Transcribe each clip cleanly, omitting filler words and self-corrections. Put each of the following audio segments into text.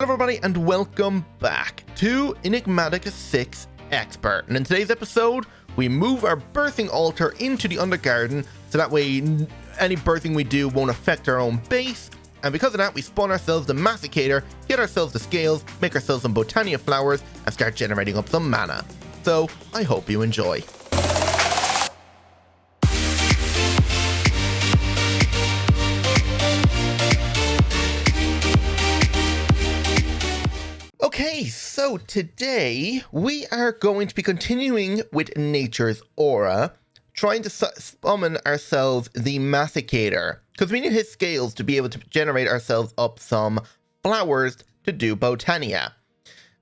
Hello everybody and welcome back to Enigmatica 6 Expert, and in today's episode we move our birthing altar into the Undergarden so that way any birthing we do won't affect our own base, and because of that we spawn ourselves the Masticator, get ourselves the scales, make ourselves some botania flowers and start generating up some mana. So I hope you enjoy. Okay, so today we are going to be continuing with Nature's Aura, trying to summon ourselves the Masticator, because we need his scales to be able to generate ourselves up some flowers to do botania.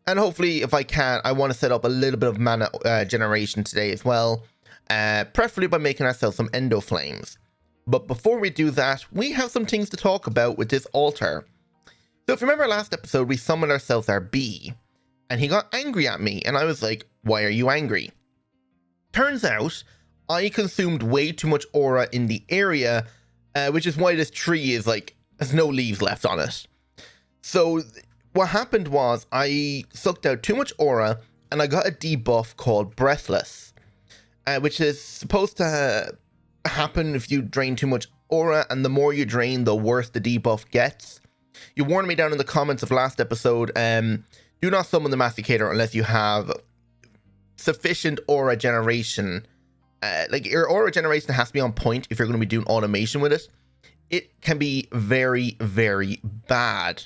And hopefully, if I can, I want to set up a little bit of mana generation today as well, preferably by making ourselves some endo flames. But before we do that, we have some things to talk about with this altar. So if you remember last episode, we summoned ourselves our bee, and he got angry at me, and I was like, why are you angry? Turns out, I consumed way too much aura in the area, which is why this tree is like, there's no leaves left on it. So what happened was, I sucked out too much aura, and I got a debuff called Breathless, which is supposed to happen if you drain too much aura, and the more you drain, the worse the debuff gets. You warned me down in the comments of last episode, do not summon the Masticator unless you have sufficient aura generation. Like, your aura generation has to be on point if you're going to be doing automation with it. It can be very, very bad.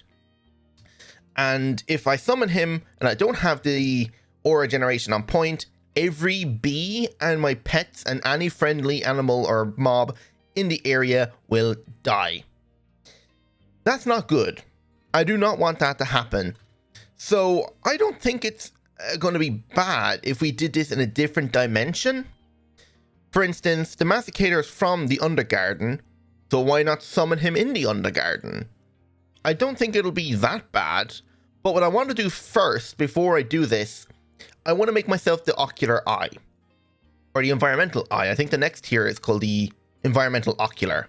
And if I summon him and I don't have the aura generation on point, every bee and my pets and any friendly animal or mob in the area will die. That's not good. I do not want that to happen. So I don't think it's going to be bad if we did this in a different dimension. For instance, the Masticator is from the Undergarden, so why not summon him in the Undergarden? I don't think it'll be that bad, but what I want to do first, before I do this, I want to make myself the ocular eye, or the environmental eye. I think the next tier is called the environmental ocular.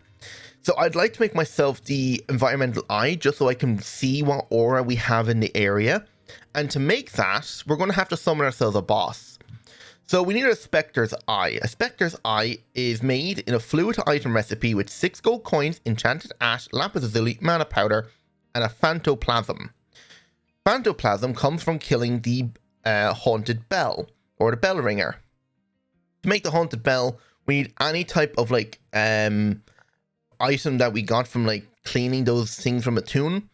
So I'd like to make myself the environmental eye just so I can see what aura we have in the area. And to make that, we're going to have to summon ourselves a boss. So we need a Spectre's Eye. A Spectre's Eye is made in a fluid item recipe with 6 gold coins, enchanted ash, lapis lazuli, mana powder, and a Fanphantoplasm. Fanphantoplasm comes from killing the haunted bell, or the bell ringer. To make the haunted bell, we need any type of like item that we got from like cleaning those things from a tomb.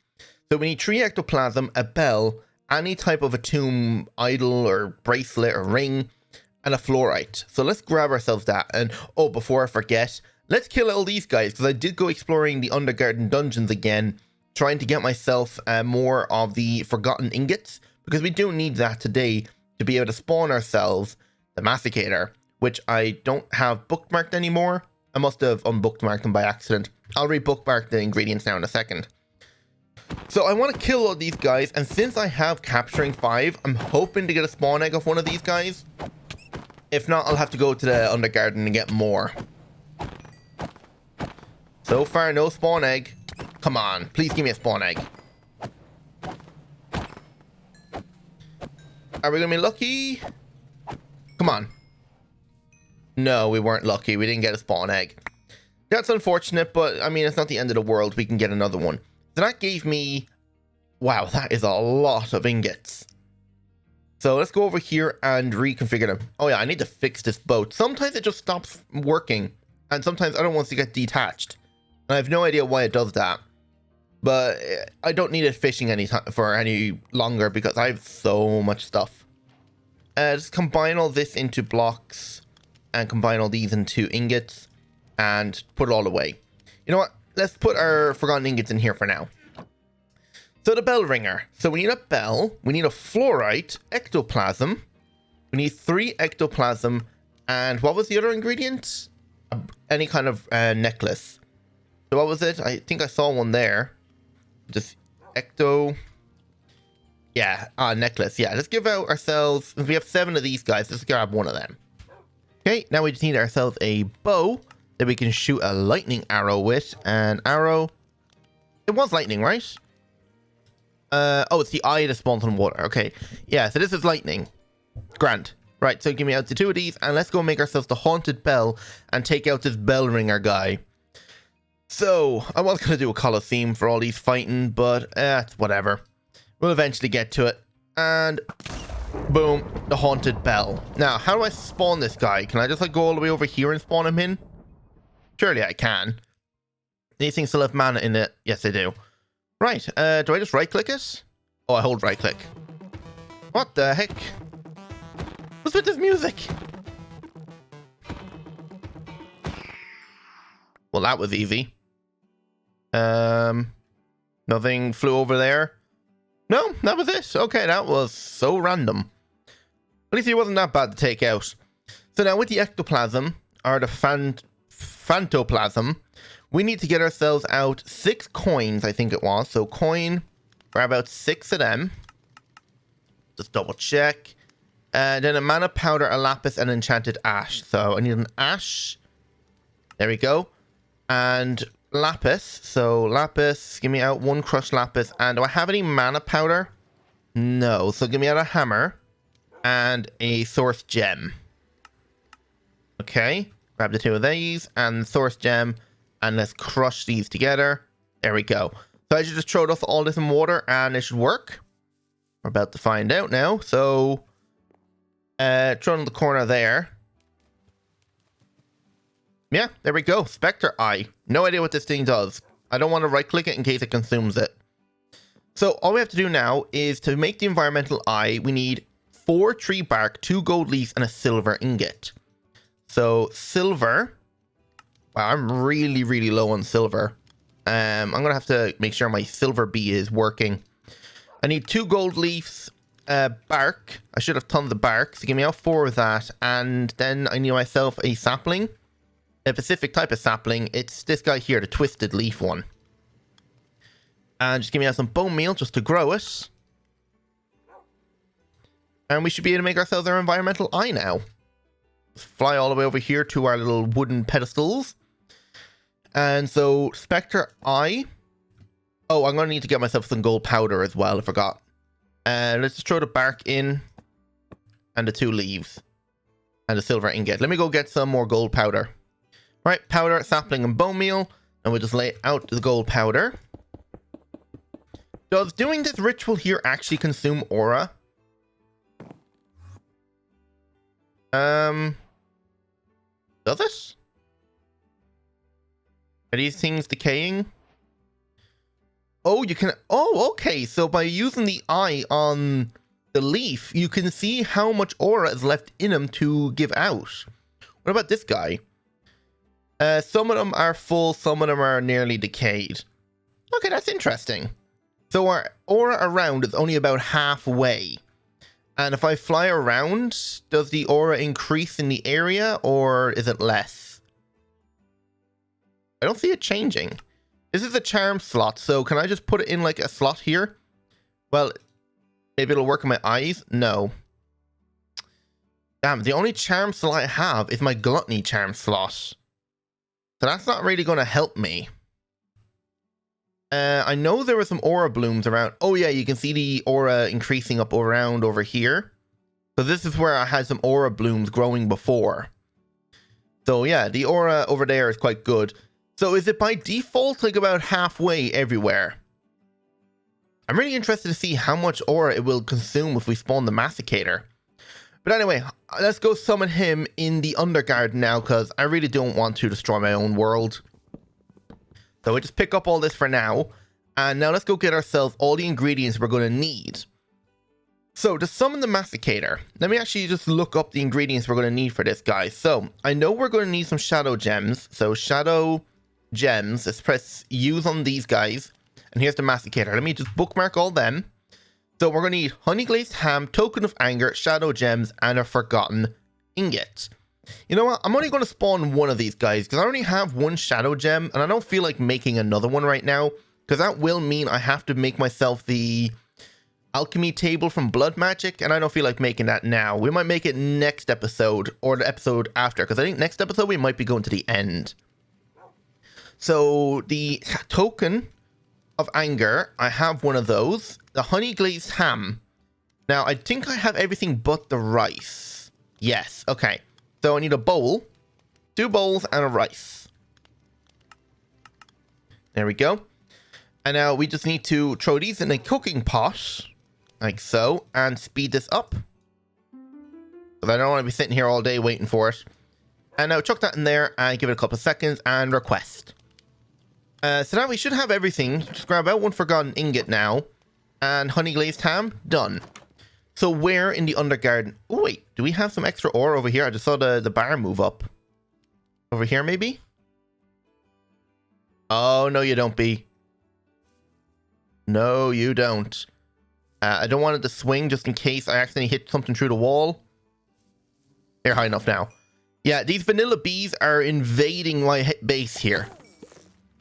So we need 3 ectoplasm, a bell, any type of a tomb idol or bracelet or ring, and a fluorite. So let's grab ourselves that. And oh, before I forget, let's kill all these guys, because I did go exploring the Undergarden dungeons again, trying to get myself more of the forgotten ingots, because we do need that today to be able to spawn ourselves the Masticator, which I don't have bookmarked anymore. I must have unbookmarked them by accident. I'll re-bookmark the ingredients now in a second. So I want to kill all these guys, and since I have capturing 5, I'm hoping to get a spawn egg of one of these guys. If not, I'll have to go to the Undergarden and get more. So far, no spawn egg. Come on, please give me a spawn egg. Are we going to be lucky? Come on. No, we weren't lucky. We didn't get a spawn egg. That's unfortunate, but I mean, it's not the end of the world. We can get another one. So that gave me... Wow, that is a lot of ingots. So let's go over here and reconfigure them. Oh yeah, I need to fix this boat. Sometimes it just stops working, and sometimes I don't want it to get detached. And I have no idea why it does that. But I don't need it fishing for any longer because I have so much stuff. Just combine all this into blocks. And combine all these into ingots and put it all away. You know what? Let's put our forgotten ingots in here for now. So the bell ringer. So we need a bell. We need a fluorite, ectoplasm. We need 3 ectoplasm. And what was the other ingredient? Any kind of necklace. So what was it? I think I saw one there. Just ecto. Yeah, necklace. Yeah, let's give out ourselves. If we have 7 of these guys, let's grab one of them. Okay, now we just need ourselves a bow that we can shoot a lightning arrow with. An arrow. It was lightning, right? Oh, it's the eye that spawns on water. Okay. Yeah, so this is lightning. Grand. Right, so give me out the two of these, and let's go make ourselves the haunted bell and take out this bell ringer guy. So, I was going to do a Colosseum for all these fighting, but it's whatever. We'll eventually get to it. And boom, the haunted bell. Now, how do I spawn this guy? Can I just like go all the way over here and spawn him in? Surely I can. These things still have mana in it. Yes, they do. Right, do I just right click it? Oh, I hold right click. What the heck? What's with this music? Well, that was easy. Nothing flew over there. No, that was it. Okay, that was so random. At least he wasn't that bad to take out. So now with the ectoplasm, or the Fanphantoplasm, we need to get ourselves out 6 coins, I think it was. So coin, grab out 6 of them. Just double check. And then a mana powder, a lapis, and enchanted ash. So I need an ash. There we go. And lapis. So lapis, give me out 1 crushed lapis. And do I have any mana powder? No. So give me out a hammer and a source gem. Okay. Grab the 2 of these and source gem. And let's crush these together. There we go. So I should just throw all this in water and it should work. We're about to find out now. So throw in the corner there. Yeah, there we go. Spectre Eye. No idea what this thing does. I don't want to right click it in case it consumes it. So all we have to do now is to make the environmental eye, we need 4 tree bark, 2 gold leaves, and a silver ingot. So silver. Wow, I'm really, really low on silver. I'm going to have to make sure my silver bee is working. I need 2 gold leaves, bark. I should have tons of bark, so give me out 4 of that. And then I need myself a sapling. A specific type of sapling. It's this guy here, the twisted leaf one. And just give me out some bone meal just to grow it. And we should be able to make ourselves our environmental eye now. Let's fly all the way over here to our little wooden pedestals. And so, Spectre Eye. Oh, I'm going to need to get myself some gold powder as well, I forgot. And let's just throw the bark in. And the 2 leaves. And the silver ingot. Let me go get some more gold powder. Right, powder, sapling, and bone meal. And we'll just lay out the gold powder. Does doing this ritual here actually consume aura? Does it? Are these things decaying? Oh, you can... Oh, okay. So by using the eye on the leaf, you can see how much aura is left in them to give out. What about this guy? Some of them are full, some of them are nearly decayed. Okay, that's interesting. So our aura around is only about halfway. And if I fly around, does the aura increase in the area or is it less? I don't see it changing. This is a charm slot, so can I just put it in like a slot here? Well, maybe it'll work on my eyes? No. Damn, the only charm slot I have is my gluttony charm slot. So that's not really going to help me. I know there were some aura blooms around. Oh yeah, you can see the aura increasing up around over here. So this is where I had some aura blooms growing before. So yeah, the aura over there is quite good. So is it by default like about halfway everywhere? I'm really interested to see how much aura it will consume if we spawn the Masticator. But anyway, let's go summon him in the Undergarden now because I really don't want to destroy my own world. So we just pick up all this for now. And now let's go get ourselves all the ingredients we're going to need. So to summon the Masticator, let me actually just look up the ingredients we're going to need for this guy. So I know we're going to need some shadow gems. So shadow gems, let's press use on these guys. And here's the Masticator. Let me just bookmark all them. So we're going to need honey glazed ham, token of anger, shadow gems, and a forgotten ingot. You know what? I'm only going to spawn one of these guys because I already have one shadow gem and I don't feel like making another one right now because that will mean I have to make myself the alchemy table from blood magic and I don't feel like making that now. We might make it next episode or the episode after because I think next episode we might be going to the end. So the token of anger. I have one of those. The honey glazed ham. Now, I think I have everything but the rice. Yes, okay. So I need a bowl, 2 bowls, and a rice. There we go. And now we just need to throw these in a cooking pot, like so, and speed this up. Because I don't want to be sitting here all day waiting for it. And now chuck that in there and give it a couple of seconds and request. So now we should have everything. Just grab out one forgotten ingot now. And honey glazed ham, done. So where in the Undergarden? Oh wait, do we have some extra ore over here? I just saw the bar move up. Over here maybe? Oh, no you don't, B. No, you don't. I don't want it to swing just in case I accidentally hit something through the wall. They're high enough now. Yeah, these vanilla bees are invading my base here.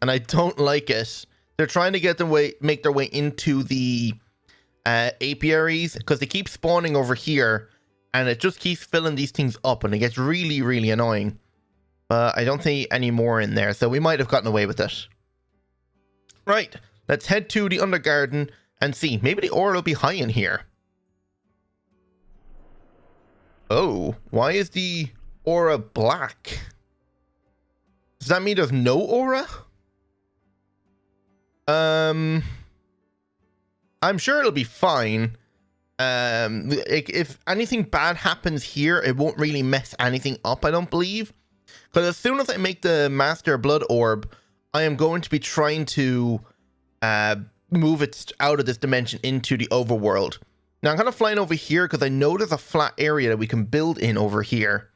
And I don't like it. They're trying to make their way into the apiaries because they keep spawning over here. And it just keeps filling these things up and it gets really, really annoying. But I don't see any more in there, so we might have gotten away with it. Right, let's head to the Undergarden and see. Maybe the ore will be high in here. Oh, why is the aura black? Does that mean there's no aura? I'm sure it'll be fine. If anything bad happens here, it won't really mess anything up, I don't believe. Because as soon as I make the Master Blood Orb, I am going to be trying to move it out of this dimension into the overworld. Now I'm kind of flying over here because I know there's a flat area that we can build in over here.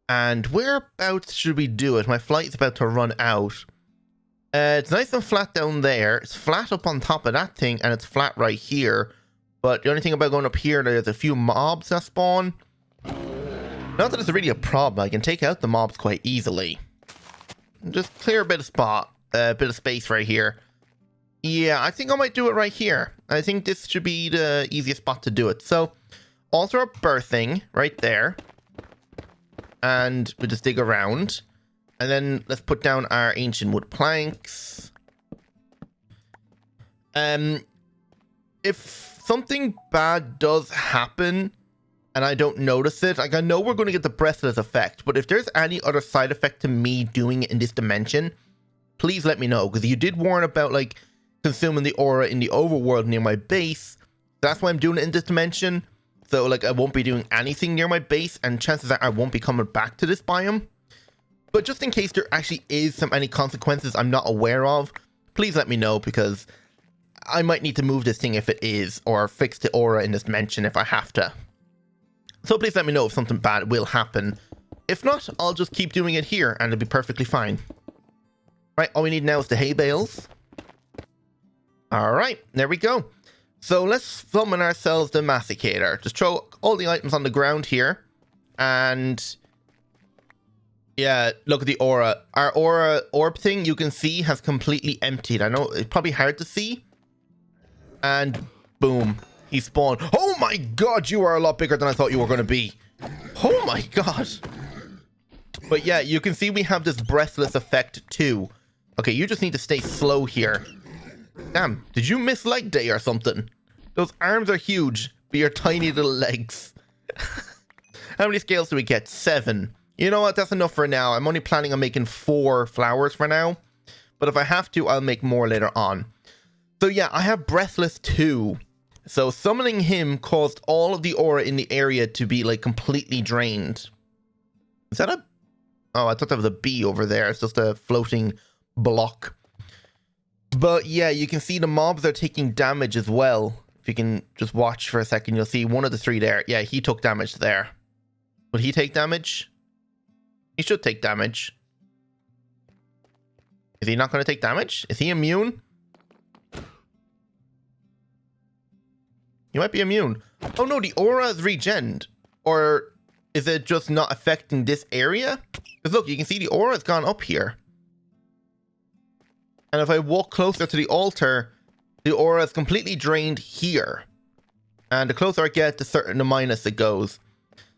And whereabouts should we do it? My flight's about to run out. It's nice and flat down there. It's flat up on top of that thing, and it's flat right here. But the only thing about going up here, there's a few mobs that spawn. Not that it's really a problem. I can take out the mobs quite easily. Just clear a bit of space right here. Yeah, I think I might do it right here. I think this should be the easiest spot to do it. So, alter our birthing right there. And we just dig around. And then let's put down our ancient wood planks. If something bad does happen and I don't notice it, like I know we're going to get the breathless effect, but if there's any other side effect to me doing it in this dimension, please let me know, because you did warn about like consuming the aura in the overworld near my base. That's why I'm doing it in this dimension. So like I won't be doing anything near my base, and chances are I won't be coming back to this biome. But just in case there actually is any consequences I'm not aware of, please let me know, because I might need to move this thing if it is, or fix the aura in this dimension if I have to. So please let me know if something bad will happen. If not, I'll just keep doing it here and it'll be perfectly fine. Right, all we need now is the hay bales. Alright, there we go. So let's summon ourselves the Masticator. Just throw all the items on the ground here. And yeah, look at the aura. Our aura orb thing, you can see, has completely emptied. I know it's probably hard to see. And boom, he spawned. Oh my god, you are a lot bigger than I thought you were going to be. Oh my god. But yeah, you can see we have this breathless effect too. Okay, you just need to stay slow here. Damn, did you miss leg day or something? Those arms are huge, but your tiny little legs. How many scales do we get? 7. You know what? That's enough for now. I'm only planning on making 4 flowers for now. But if I have to, I'll make more later on. So yeah, I have Breathless too. So summoning him caused all of the aura in the area to be like completely drained. Is that a... Oh, I thought that was a bee over there. It's just a floating block. But yeah, you can see the mobs are taking damage as well. If you can just watch for a second, you'll see one of the 3 there. Yeah, he took damage there. Would he take damage? He should take damage. Is he not going to take damage? Is he immune? He might be immune. Oh no, the aura is regened. Or is it just not affecting this area? Because look, you can see the aura has gone up here. And if I walk closer to the altar, the aura is completely drained here. And the closer I get, the minus it goes.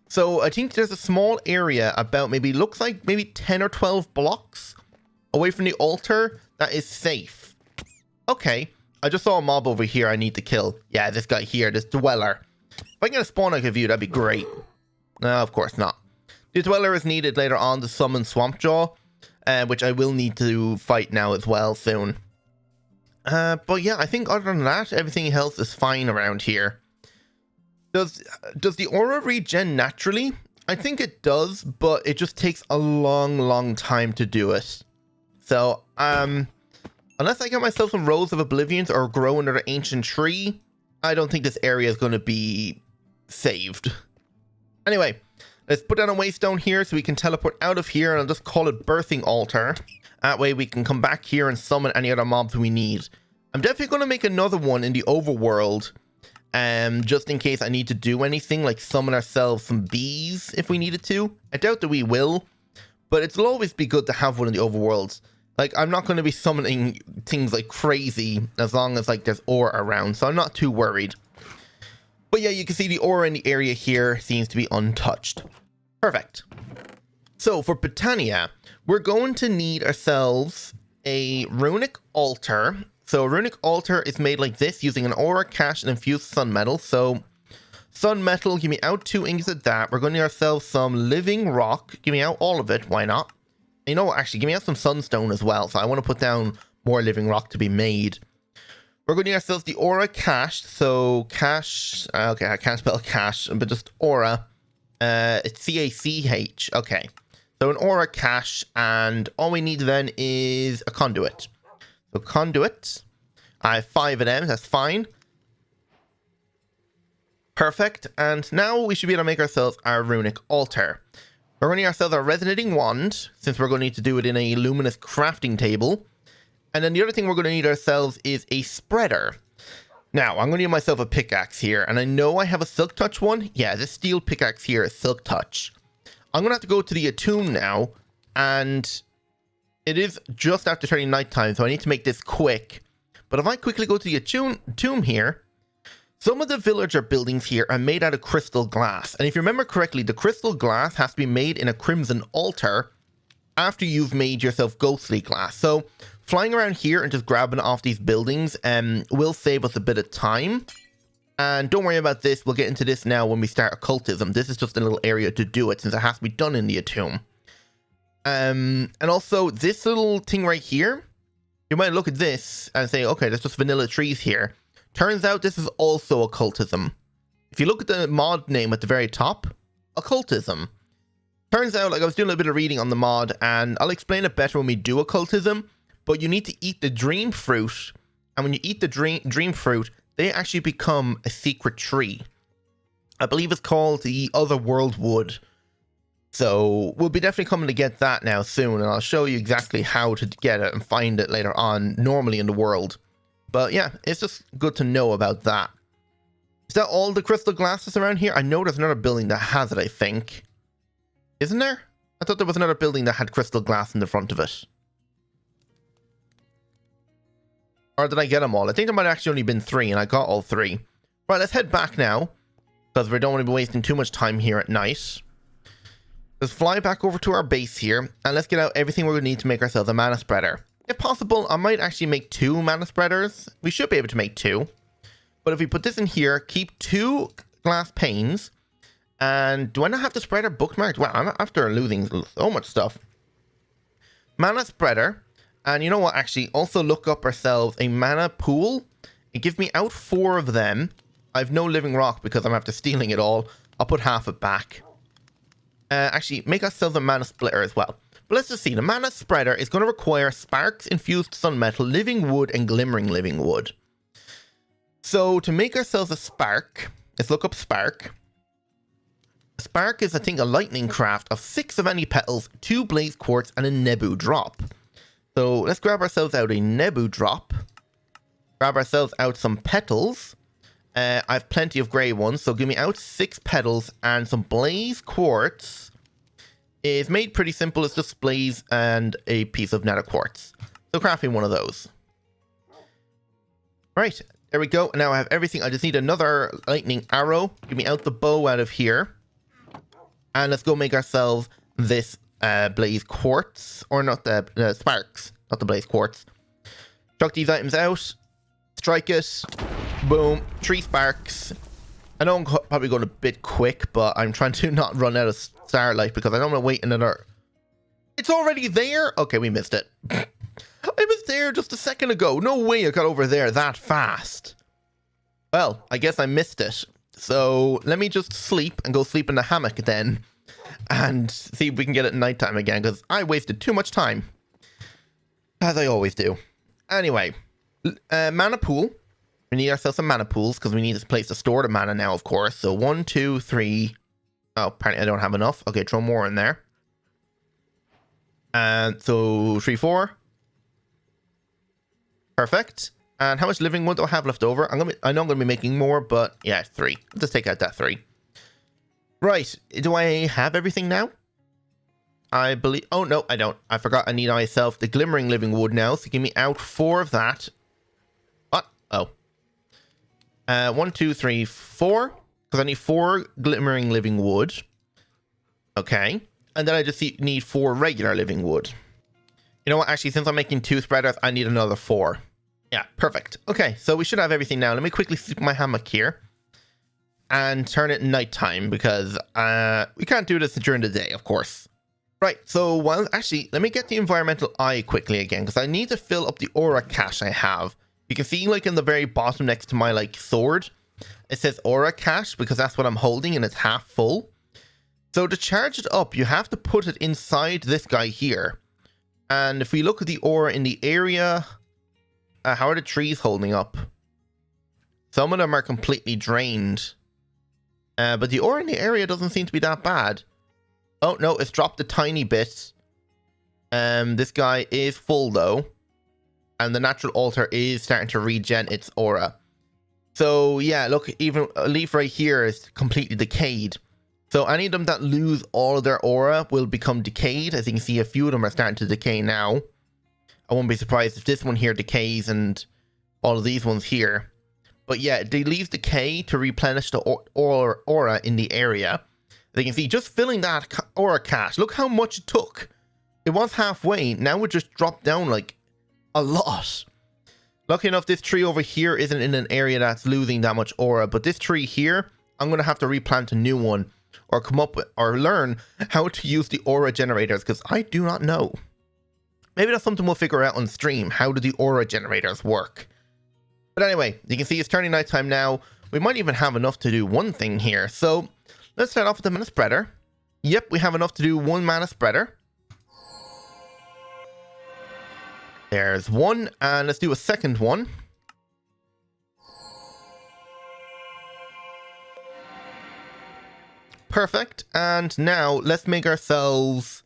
So I think there's a small area about maybe, looks like maybe 10 or 12 blocks away from the altar that is safe. Okay, I just saw a mob over here I need to kill. Yeah, this guy here, this dweller. If I can get a spawn like a view, that'd be great. No, of course not. The dweller is needed later on to summon Swampjaw, which I will need to fight now as well soon. But yeah, I think other than that, everything else is fine around here. Does the aura regen naturally? I think it does, but it just takes a long time to do it. So, unless I get myself some Rose of Oblivions or grow another ancient tree, I don't think this area is going to be saved. Anyway, let's put down a waystone here so we can teleport out of here, and I'll just call it Birthing Altar. That way we can come back here and summon any other mobs we need. I'm definitely going to make another one in the overworld, just in case I need to do anything, like summon ourselves some bees if we needed to. I doubt that we will, but it'll always be good to have one in the overworld. Like, I'm not going to be summoning things like crazy as long as, like, there's ore around, so I'm not too worried. But yeah, you can see the ore in the area here seems to be untouched. Perfect. So, for Botania, we're going to need ourselves a runic altar. So, a runic altar is made like this, using an aura, cache, and infused sun metal. So, sun metal, give me out 2 ingots of that. We're going to need ourselves some living rock. Give me out all of it, why not? You know what, actually, give me out some sunstone as well. So I want to put down more living rock to be made. We're going to need ourselves the aura cache. So cache, okay, I can't spell cache, but just aura. It's C-A-C-H, okay. So an aura cache, and all we need then is a conduit. So conduit, I have 5 of them, that's fine. Perfect, and now we should be able to make ourselves our runic altar. We're going to need ourselves a resonating wand, since we're going to need to do it in a luminous crafting table. And then the other thing we're going to need ourselves is a spreader. Now, I'm going to need myself a pickaxe here, and I know I have a silk touch one. Yeah, this steel pickaxe here is silk touch. I'm going to have to go to the tomb now, and it is just after turning nighttime, so I need to make this quick. But if I quickly go to the tomb here, some of the villager buildings here are made out of crystal glass. And if you remember correctly, the crystal glass has to be made in a crimson altar after you've made yourself ghostly glass. So flying around here and just grabbing off these buildings will save us a bit of time. And don't worry about this. We'll get into this now when we start occultism. This is just a little area to do it since it has to be done in the tomb. And also this little thing right here, you might look at this and say, okay, there's just vanilla trees here. Turns out this is also occultism. If you look at the mod name at the very top, occultism. Turns out, like, I was doing a little bit of reading on the mod, and I'll explain it better when we do occultism, but you need to eat the dream fruit, and when you eat the dream fruit, they actually become a secret tree. I believe it's called the Otherworld Wood. So we'll be definitely coming to get that now soon, and I'll show you exactly how to get it and find it later on, normally in the world. But yeah, it's just good to know about that. Is that all the crystal glasses around here? I know there's another building that has it, I think. Isn't there? I thought there was another building that had crystal glass in the front of it. Or did I get them all? I think there might have actually only been 3, and I got all 3. Right, let's head back now, because we don't want to be wasting too much time here at night. Let's fly back over to our base here, and let's get out everything we're going to need to make ourselves a mana spreader. If possible, I might actually make 2 mana spreaders. We should be able to make 2. But if we put this in here, keep 2 glass panes. And do I not have the spreader bookmarked? Wow, I'm after losing so much stuff. Mana spreader. And you know what, actually, also look up ourselves a mana pool. It gives me out 4 of them. I have no living rock because I'm after stealing it all. I'll put half it back. Actually, make ourselves a mana splitter as well. But let's just see. The mana spreader is going to require sparks, infused sun metal, living wood, and glimmering living wood. So to make ourselves a spark, let's look up spark. A spark is, I think, a lightning craft of 6 of any petals, 2 blaze quartz, and a nebu drop. So let's grab ourselves out a nebu drop. Grab ourselves out some petals. I have plenty of grey ones, so give me out 6 petals and some blaze quartz. Is made pretty simple. It's just blaze and a piece of nether quartz. So crafting one of those. Right, there we go. Now I have everything. I just need another lightning arrow. Give me out the bow out of here. And let's go make ourselves this blaze quartz. Or not the sparks. Not the blaze quartz. Chuck these items out. strike it. Boom. 3 sparks. I know I'm probably going a bit quick, but I'm trying to not run out of starlight because I don't want to wait another... It's already there? Okay, we missed it. I was there just a second ago. No way I got over there that fast. Well, I guess I missed it. So let me just sleep and go sleep in the hammock then. And see if we can get it nighttime again, because I wasted too much time. As I always do. Anyway, mana pool. We need ourselves some mana pools, because we need this place to store the mana now, of course. So 1, 2, 3. Oh, apparently I don't have enough. Okay, throw more in there. And so 3, 4. Perfect. And how much living wood do I have left over? I know I'm going to be making more, but yeah, 3. Let's take out that 3. Right. Do I have everything now? I believe... Oh, no, I don't. I forgot I need myself the glimmering living wood now. So give me out 4 of that. What? Oh. 1, 2, 3, 4. Because I need 4 glimmering living wood. Okay. And then I just need 4 regular living wood. You know what? Actually, since I'm making 2 spreaders, I need another 4. Yeah, perfect. Okay, so we should have everything now. Let me quickly sleep in my hammock here. And turn it nighttime, because we can't do this during the day, of course. Right, so actually, let me get the environmental eye quickly again, because I need to fill up the aura cache I have. You can see, like, in the very bottom next to my, like, sword, it says aura cache, because that's what I'm holding, and it's half full. So to charge it up, you have to put it inside this guy here. And if we look at the aura in the area, how are the trees holding up? Some of them are completely drained. But the aura in the area doesn't seem to be that bad. Oh, no, it's dropped a tiny bit. This guy is full, though. And the natural altar is starting to regen its aura. So, yeah, look, even a leaf right here is completely decayed. So any of them that lose all of their aura will become decayed. As you can see, a few of them are starting to decay now. I won't be surprised if this one here decays and all of these ones here. But yeah, they leave decay to replenish the aura in the area. As you can see, just filling that aura cache. Look how much it took. It was halfway. Now it just dropped down like a lot. Lucky enough, this tree over here isn't in an area that's losing that much aura. But this tree here, I'm going to have to replant a new one. Or come up with, or learn how to use the aura generators. Because I do not know. Maybe that's something we'll figure out on stream. How do the aura generators work? But anyway, you can see it's turning nighttime now. We might even have enough to do one thing here. So let's start off with the mana spreader. Yep, we have enough to do 1 mana spreader. There's 1. And let's do a second one. Perfect. And now let's make ourselves...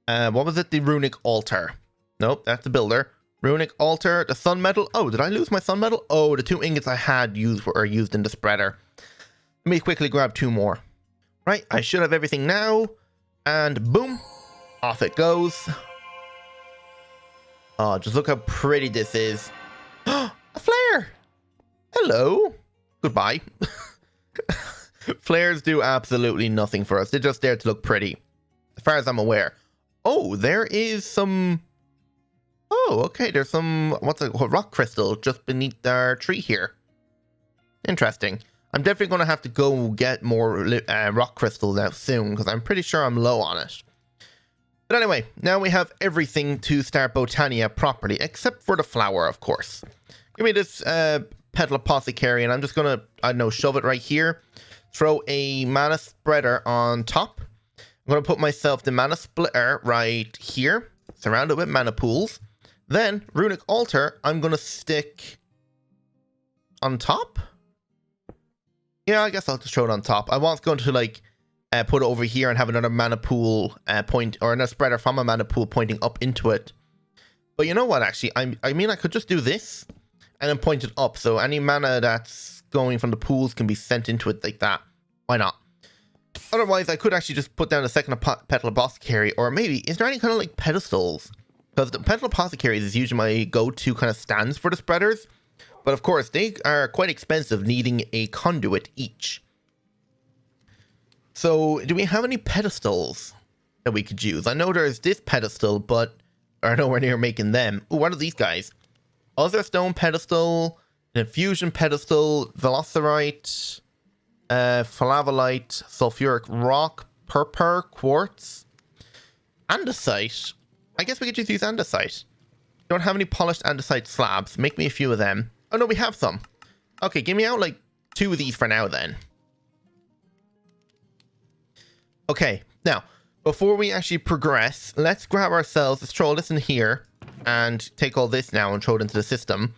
what was it? The runic altar. Nope, that's the builder. Runic altar, the sun metal. Oh, did I lose my sun metal? Oh, the 2 ingots I had were used in the spreader. Let me quickly grab 2 more. Right, I should have everything now. And boom, off it goes. Oh, just look how pretty this is. A flare. Hello. Goodbye. Flares do absolutely nothing for us. They're just there to look pretty, as far as I'm aware. Oh, there is some... Oh, okay, there's some, what's it, rock crystal just beneath our tree here. Interesting. I'm definitely going to have to go get more rock crystals now soon, because I'm pretty sure I'm low on it. But anyway, now we have everything to start Botania properly, except for the flower, of course. Give me this petal apothecary, and I'm just going to, I don't know, shove it right here. Throw a mana spreader on top. I'm going to put myself the mana splitter right here, surrounded with mana pools. Then, runic altar, I'm going to stick on top. Yeah, I guess I'll just throw it on top. I was going to, like, put it over here and have another mana pool point, or another spreader from a mana pool pointing up into it. But you know what, actually? I mean, I could just do this and then point it up. So any mana that's going from the pools can be sent into it like that. Why not? Otherwise, I could actually just put down a second petal apothecary, or maybe, is there any kind of, like, pedestals? Because the petal apothecaries is usually my go-to kind of stands for the spreaders. But of course, they are quite expensive, needing a conduit each. So, do we have any pedestals that we could use? I know there's this pedestal, but are nowhere near making them. Ooh, what are these guys? Other stone pedestal, An infusion pedestal, velocirite, flavolite, sulfuric rock, purpur, quartz, andesite. I guess we could just use andesite. Don't have any polished andesite slabs. Make me a few of them. Oh no, we have some. Okay, give me out like 2 of these for now then. Okay, now, before we actually progress, let's grab ourselves, let's throw this in here and take all this now and throw it into the system.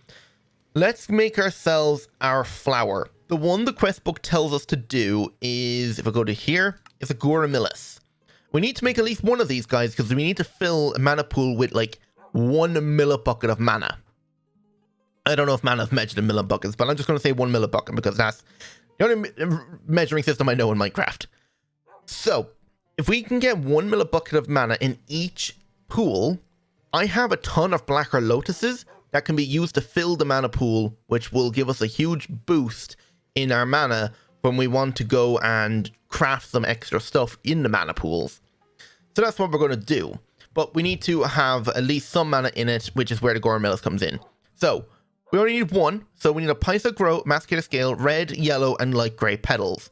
Let's make ourselves our flower. The one the quest book tells us to do is, if I go to here, is a Goramilis. We need to make at least one of these guys because we need to fill a mana pool with like 1 millibucket of mana. I don't know if mana is measured in millibuckets, but I'm just going to say 1 millibucket because that's the only measuring system I know in Minecraft. So, if we can get 1 millibucket of mana in each pool, I have a ton of blacker lotuses that can be used to fill the mana pool, which will give us a huge boost in our mana when we want to go and craft some extra stuff in the mana pools. So that's what we're going to do. But we need to have at least some mana in it, which is where the Goramilis comes in. So, we only need 1. So we need a Python Grow, Masticator Scale, red, yellow, and light grey petals.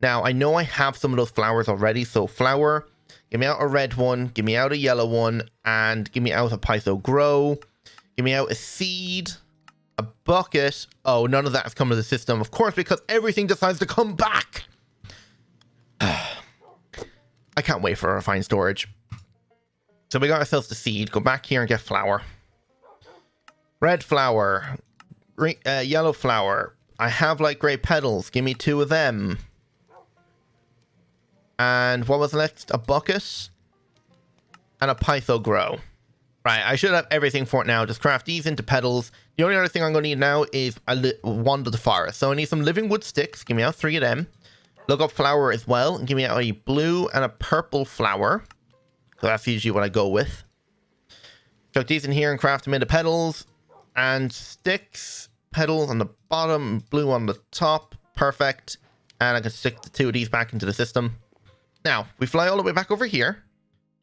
Now, I know I have some of those flowers already, so flower, give me out a red one, give me out a yellow one, and give me out a Python Grow, give me out a seed, a bucket. Oh, none of that has come to the system, of course, because everything decides to come back. I can't wait for refined storage. So we got ourselves the seed, go back here and get flower. Red flower, green, yellow flower. I have light grey petals, give me 2 of them. And what was next? A bucket and a Python Grow. Right, I should have everything for it now. Just craft these into petals. The only other thing I'm going to need now is a wand of the forest. So I need some living wood sticks. Give me out 3 of them. Look up flower as well. And give me out a blue and a purple flower. So that's usually what I go with. Chuck these in here and craft them into petals. And sticks. Petals on the bottom. Blue on the top. Perfect. And I can stick the 2 of these back into the system. Now, we fly all the way back over here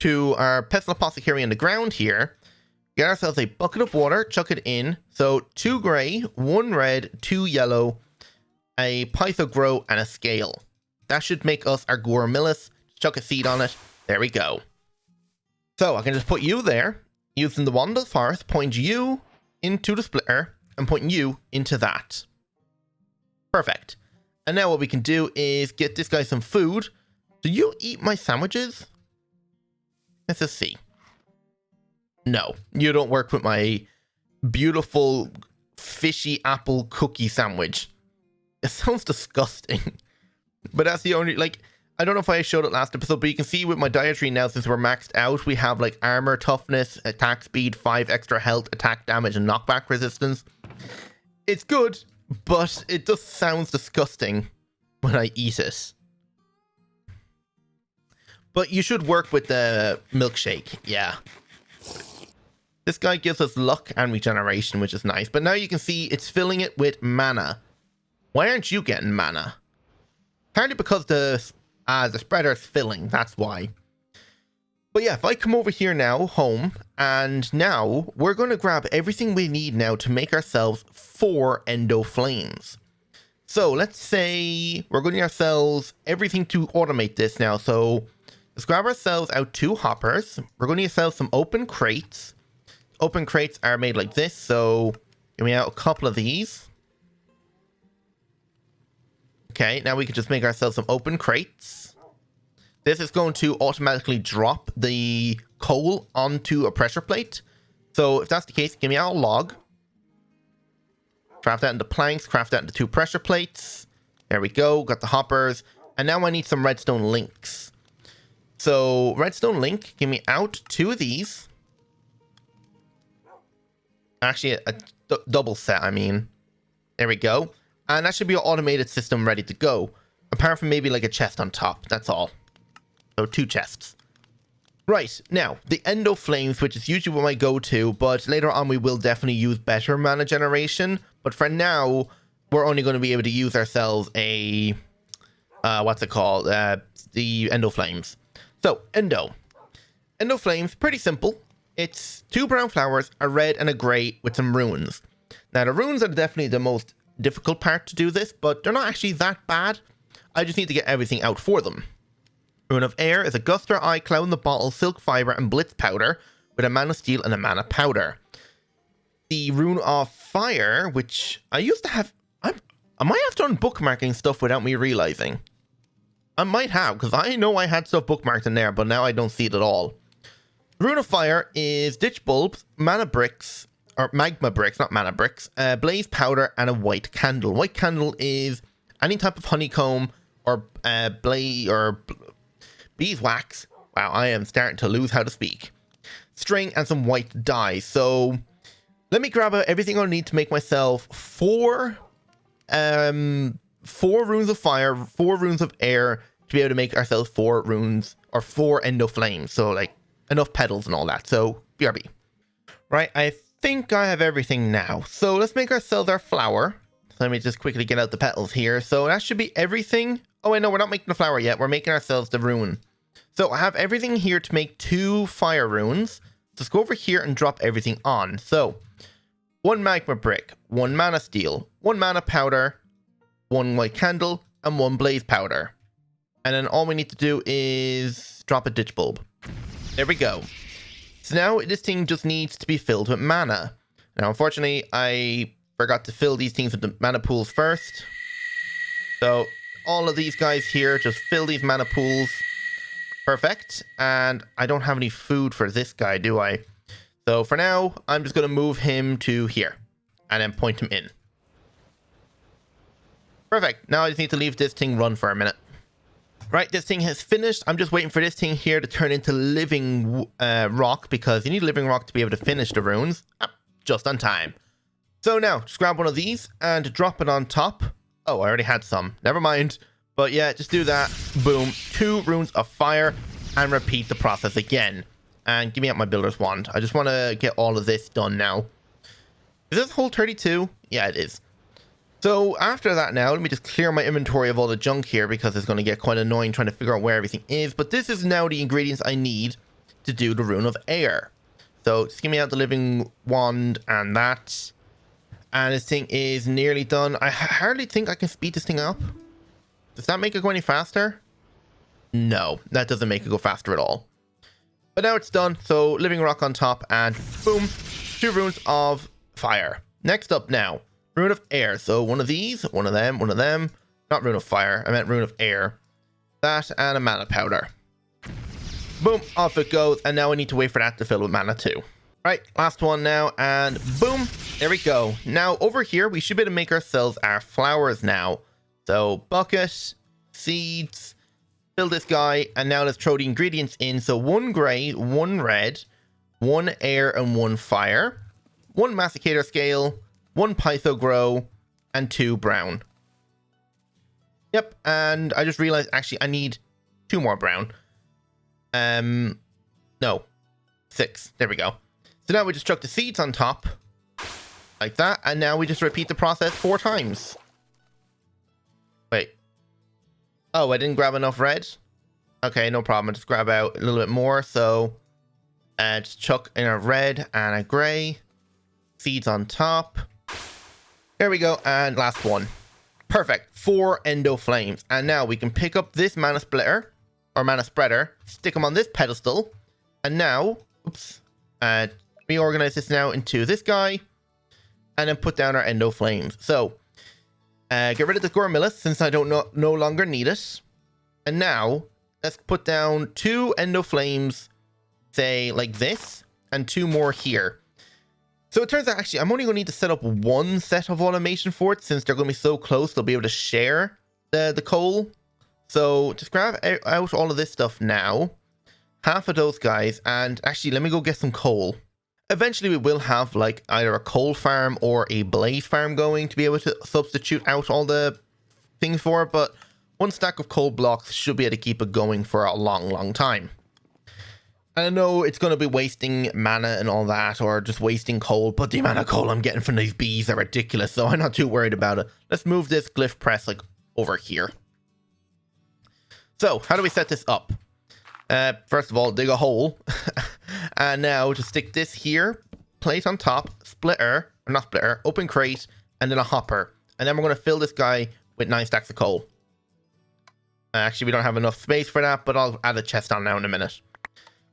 to our pestle apothecary on the ground here. Get ourselves a bucket of water, chuck it in. So 2 grey, 1 red, 2 yellow, a Python Grow, and a scale. That should make us our Goramilis. Chuck a seed on it. There we go. So I can just put you there, using the wand of the forest, point you into the splitter, and point you into that. Perfect. And now what we can do is get this guy some food. Do you eat my sandwiches? Let's just see. No, you don't work with my beautiful fishy apple cookie sandwich. It sounds disgusting. But that's the only, like, I don't know if I showed it last episode, but you can see with my dietary now, since we're maxed out, we have like armor, toughness, attack speed, 5 extra health, attack damage, and knockback resistance. It's good, but it just sounds disgusting when I eat it. But you should work with the milkshake, yeah. This guy gives us luck and regeneration, which is nice. But now you can see it's filling it with mana. Why aren't you getting mana? Apparently because the spreader is filling, that's why. But yeah, if I come over here now, home, and now we're going to grab everything we need now to make ourselves 4 endo flames. So let's say we're going to need ourselves everything to automate this now. So let's grab ourselves out 2 hoppers. We're going to need ourselves some open crates. Open crates are made like this, so give me out a couple of these. Okay, now we can just make ourselves some open crates. This is going to automatically drop the coal onto a pressure plate. So if that's the case, give me out a log. Craft that into planks, craft that into 2 pressure plates. There we go, got the hoppers. And now I need some redstone links. So redstone link, give me out 2 of these. Actually, a double set, I mean. There we go. And that should be an automated system ready to go. Apart from maybe like a chest on top. That's all. So 2 chests. Right, now, the Endo Flames, which is usually what I go to, but later on we will definitely use better mana generation. But for now, we're only going to be able to use ourselves a... what's it called? The Endo Flames. So, Endo. Endo Flames, pretty simple. It's 2 brown flowers, a red and a grey with some runes. Now, the runes are definitely the most difficult part to do this, but they're not actually that bad. I just need to get everything out for them. Rune of Air is a Guster Eye, Cloud in the Bottle, Silk Fiber, and Blitz Powder with a Mana Steel and a Mana Powder. The Rune of Fire, which I used to have... I might have done bookmarking stuff without me realizing. I might have, because I know I had stuff bookmarked in there, but now I don't see it at all. Rune of Fire is Ditch Bulbs, Mana Bricks, or Magma Bricks, not Mana Bricks, Blaze Powder, and a White Candle. White Candle is any type of honeycomb or beeswax. Wow, I am starting to lose how to speak. String and some white dye. So let me grab out everything I need to make myself four runes of fire, 4 runes of air to be able to make ourselves 4 runes or 4 endo flames. So like enough petals and all that. So BRB. Right, I think I have everything now. So let's make ourselves our flower. So let me just quickly get out the petals here. So that should be everything. Oh wait, no, we're not making the flower yet. We're making ourselves the rune. So I have everything here to make 2 fire runes. Let's go over here and drop everything on. So 1 magma brick, 1 mana steel, 1 mana powder, 1 white candle, and 1 blaze powder. And then all we need to do is drop a ditch bulb. There we go. So now this thing just needs to be filled with mana. Now, unfortunately, I forgot to fill these things with the mana pools first. So all of these guys here, just fill these mana pools. Perfect. And I don't have any food for this guy, do I? So for now, I'm just going to move him to here and then point him in. Perfect. Now I just need to leave this thing run for a minute. Right, this thing has finished. I'm just waiting for this thing here to turn into living rock, because you need living rock to be able to finish the runes. Just on time. So now, just grab one of these and drop it on top. Oh, I already had some. Never mind. But yeah, just do that. Boom. 2 runes of fire, and repeat the process again. And give me out my builder's wand. I just want to get all of this done now. Is this whole 32? Yeah, it is. So after that now, let me just clear my inventory of all the junk here, because it's going to get quite annoying trying to figure out where everything is. But this is now the ingredients I need to do the Rune of Air. So just give me out the living wand and that. And this thing is nearly done. I hardly think I can speed this thing up. Does that make it go any faster? No, that doesn't make it go faster at all. But now it's done. So living rock on top and boom, 2 runes of fire. Next up now. Rune of Air. So one of these, one of them, one of them. Not Rune of Fire. I meant Rune of Air. That and a mana powder. Boom, off it goes. And now I need to wait for that to fill with mana too. Right, last one now. And boom, there we go. Now over here, we should be able to make ourselves our flowers now. So bucket, seeds, fill this guy. And now let's throw the ingredients in. So 1 gray, 1 red, 1 air, and 1 fire. 1 Masticator scale. 1 Pytho grow, and 2 brown. Yep, and I just realized actually I need 2 more brown. No, 6. There we go. So now we just chuck the seeds on top, like that, and now we just repeat the process 4 times. Wait. Oh, I didn't grab enough red? Okay, no problem. I'll just grab out a little bit more. So, just chuck in a red and a gray. Seeds on top. There we go, and last one. Perfect. 4 endo flames. And now we can pick up this mana splitter, or mana spreader, stick them on this pedestal, and now, oops, reorganize this now into this guy, and then put down our endo flames. So, get rid of the Gormillis, since I don't no longer need it. And now, let's put down 2 endo flames, say, like this, and 2 more here. So it turns out, actually, I'm only going to need to set up 1 set of automation for it, since they're going to be so close, they'll be able to share the coal. So just grab out all of this stuff now. Half of those guys, and actually, let me go get some coal. Eventually, we will have, like, either a coal farm or a blaze farm going to be able to substitute out all the things for it, but 1 stack of coal blocks should be able to keep it going for a long, long time. And I know it's going to be wasting mana and all that, or just wasting coal, but the amount of coal I'm getting from these bees are ridiculous, so I'm not too worried about it. Let's move this glyph press, like, over here. So, how do we set this up? First of all, dig a hole. And now, to stick this here, plate on top, splitter, or not splitter, open crate, and then a hopper. And then we're going to fill this guy with 9 stacks of coal. Actually, we don't have enough space for that, but I'll add a chest on now in a minute.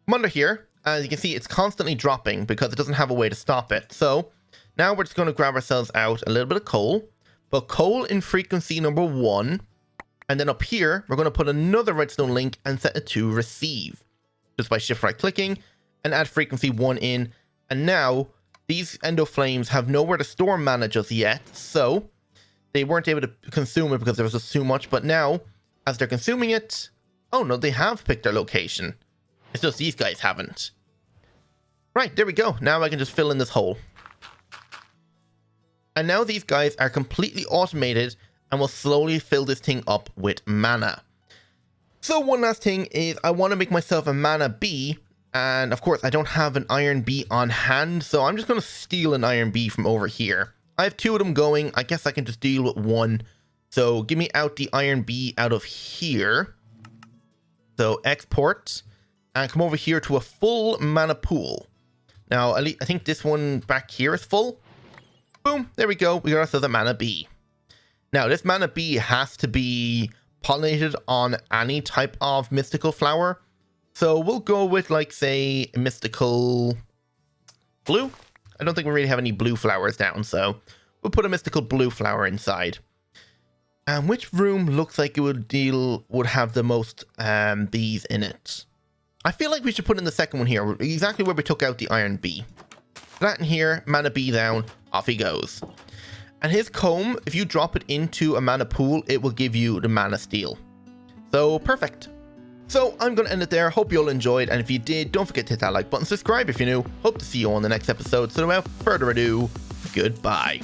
Come under here. As you can see, it's constantly dropping because it doesn't have a way to stop it. So now we're just going to grab ourselves out a little bit of coal. Put coal in frequency number 1. And then up here, we're going to put another redstone link and set it to receive. Just by shift right clicking and add frequency 1 in. And now these endo flames have nowhere to store mana just yet. So they weren't able to consume it because there was just too much. But now, as they're consuming it, oh no, they have picked their location. It's just these guys haven't. Right, there we go. Now I can just fill in this hole. And now these guys are completely automated and will slowly fill this thing up with mana. So one last thing is I want to make myself a mana bee. And of course, I don't have an iron bee on hand. So I'm just going to steal an iron bee from over here. I have 2 of them going. I guess I can just deal with 1. So give me out the iron bee out of here. So export. And come over here to a full mana pool. Now, I think this one back here is full. Boom, there we go. We got ourselves a mana bee. Now, this mana bee has to be pollinated on any type of mystical flower. So we'll go with, like, say, mystical blue. I don't think we really have any blue flowers down, so we'll put a mystical blue flower inside. And which room looks like it would have the most bees in it? I feel like we should put in the second one here, exactly where we took out the iron bee. That in here, mana bee down, off he goes. And his comb, if you drop it into a mana pool, it will give you the mana steal. So, perfect. So, I'm going to end it there. Hope you all enjoyed. And if you did, don't forget to hit that like button, subscribe if you're new. Hope to see you on the next episode. So, without further ado, goodbye.